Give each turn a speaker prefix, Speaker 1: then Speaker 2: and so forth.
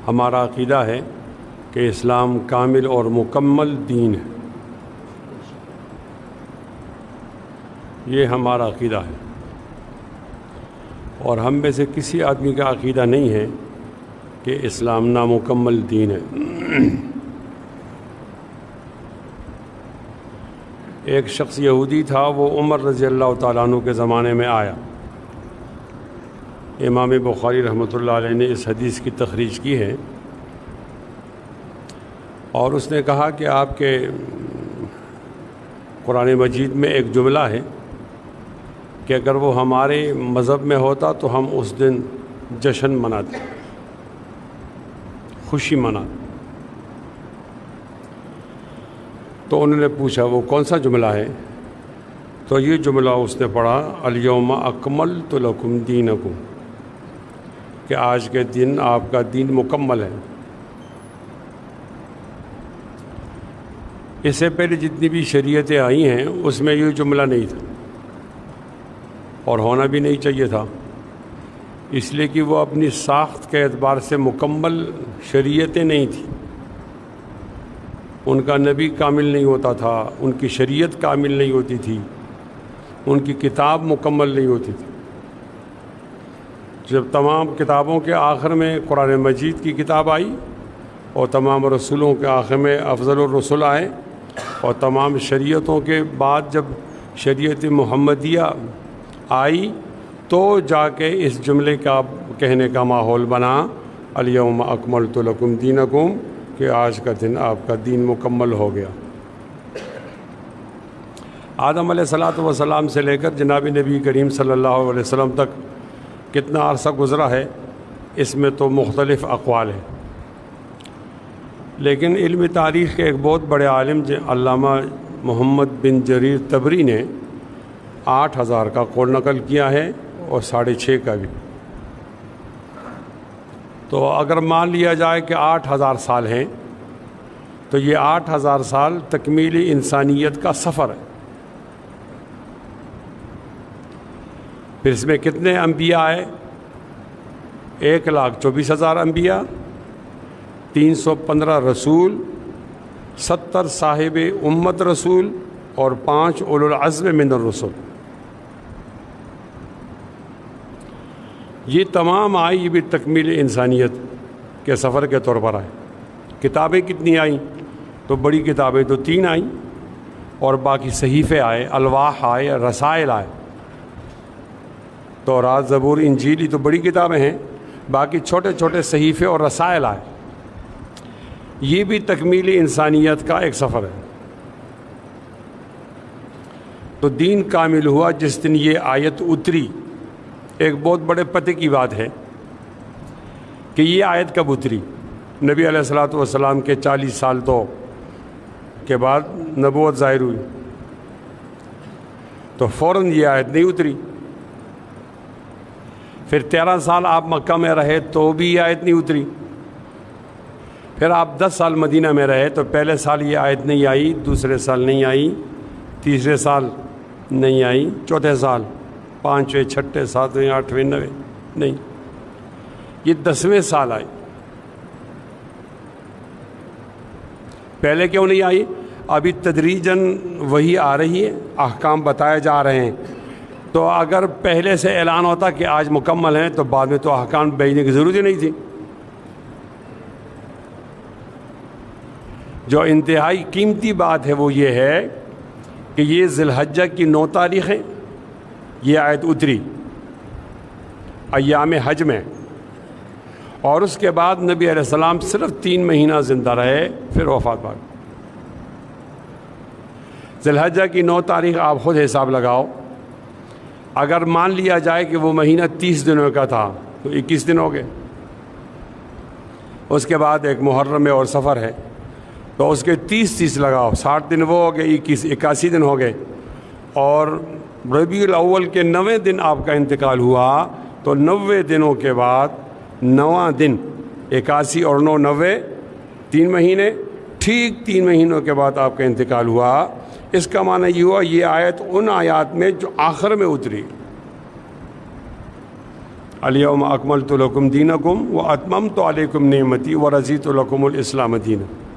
Speaker 1: ہمارا عقیدہ ہے کہ اسلام کامل اور مکمل دین ہے. یہ ہمارا عقیدہ ہے اور ہم میں سے کسی آدمی کا عقیدہ نہیں ہے کہ اسلام نامکمل دین ہے. ایک شخص یہودی تھا، وہ عمر رضی اللہ تعالیٰ عنہ کے زمانے میں آیا. امام بخاری رحمۃ اللہ علیہ نے اس حدیث کی تخریج کی ہے اور اس نے کہا کہ آپ کے قرآن مجید میں ایک جملہ ہے کہ اگر وہ ہمارے مذہب میں ہوتا تو ہم اس دن جشن مناتے، خوشی مناتے. تو انہوں نے پوچھا وہ کون سا جملہ ہے؟ تو یہ جملہ اس نے پڑھا، الیوم اکملت لکم دینکم، کہ آج کے دن آپ کا دین مکمل ہے. اس سے پہلے جتنی بھی شریعتیں آئی ہیں اس میں یہ جملہ نہیں تھا اور ہونا بھی نہیں چاہیے تھا، اس لیے کہ وہ اپنی ساخت کے اعتبار سے مکمل شریعتیں نہیں تھیں. ان کا نبی کامل نہیں ہوتا تھا، ان کی شریعت کامل نہیں ہوتی تھی، ان کی کتاب مکمل نہیں ہوتی تھی. جب تمام کتابوں کے آخر میں قرآن مجید کی کتاب آئی اور تمام رسولوں کے آخر میں افضل الرسل آئے اور تمام شریعتوں کے بعد جب شریعت محمدیہ آئی تو جا کے اس جملے کا کہنے کا ماحول بنا، الیوم اکملت لکم دینکم، کہ آج کا دن آپ کا دین مکمل ہو گیا. آدم علیہ الصلاۃ والسلام سے لے کر جناب نبی کریم صلی اللہ علیہ وسلم تک کتنا عرصہ گزرا ہے، اس میں تو مختلف اقوال ہیں. لیکن علم تاریخ کے ایک بہت بڑے عالم علامہ محمد بن جریر طبری نے 8,000 کا قول نقل کیا ہے اور 6.5 کا بھی. تو اگر مان لیا جائے کہ 8,000 سال ہیں تو یہ 8,000 سال تکمیل انسانیت کا سفر ہے. پھر اس میں کتنے انبیاء آئے؟ 1,24,000 انبیاء، 315 رسول، 70 صاحب امت رسول اور 5 اولو العزم من الرسل. یہ تمام آئی، یہ بھی تکمیل انسانیت کے سفر کے طور پر آئے. کتابیں کتنی آئیں؟ تو بڑی کتابیں تو 3 آئیں اور باقی صحیفے آئے، الواح آئے، رسائل آئے. تورات، زبور، انجیل تو بڑی کتابیں ہیں، باقی چھوٹے چھوٹے صحیفے اور رسائل آئے. یہ بھی تکمیل انسانیت کا ایک سفر ہے. تو دین کامل ہوا جس دن یہ آیت اتری. ایک بہت بڑے پتے کی بات ہے کہ یہ آیت کب اتری. نبی علیہ الصلاۃ والسلام کے 40 سال تو کے بعد نبوت ظاہر ہوئی تو فوراً یہ آیت نہیں اتری. پھر 13 سال آپ مکہ میں رہے تو بھی یہ آیت نہیں اتری. پھر آپ 10 سال مدینہ میں رہے تو پہلے سال یہ آیت نہیں آئی، دوسرے سال نہیں آئی، تیسرے سال نہیں آئی، چوتھے سال، 5ویں، 6ٹھے، 7ویں، 8ویں، 9ویں نہیں. یہ 10ویں سال آئی. پہلے کیوں نہیں آئی؟ ابھی تدریجاً وہی آ رہی ہے، احکام بتائے جا رہے ہیں. تو اگر پہلے سے اعلان ہوتا کہ آج مکمل ہیں تو بعد میں تو احکام بھیجنے کی ضرورت ہی نہیں تھی. جو انتہائی قیمتی بات ہے وہ یہ ہے کہ یہ ذی الحجہ کی 9 تاریخ ہے یہ آیت اتری ایام حج میں، اور اس کے بعد نبی علیہ السلام صرف 3 مہینہ زندہ رہے، پھر وفات پا گئے. ذی الحجہ کی 9 تاریخ آپ خود حساب لگاؤ. اگر مان لیا جائے کہ وہ مہینہ 30 دنوں کا تھا تو 21 دن ہو گئے. اس کے بعد ایک محرم اور سفر ہے تو اس کے 30 لگاؤ، 60 دن وہ ہو گئے، 81 دن ہو گئے. اور ربیع الاول کے 9ویں دن آپ کا انتقال ہوا تو 90 دنوں کے بعد 9واں دن، 81 اور 9، 90، 3 مہینے، ٹھیک 3 مہینوں کے بعد آپ کا انتقال ہوا. اس کا معنی یہ ہوا یہ آیت ان آیات میں جو آخر میں اتری. الیوم اکملت لکم دینکم و اتممت علیکم نعمتی و رضیت لکم الاسلام دینا۔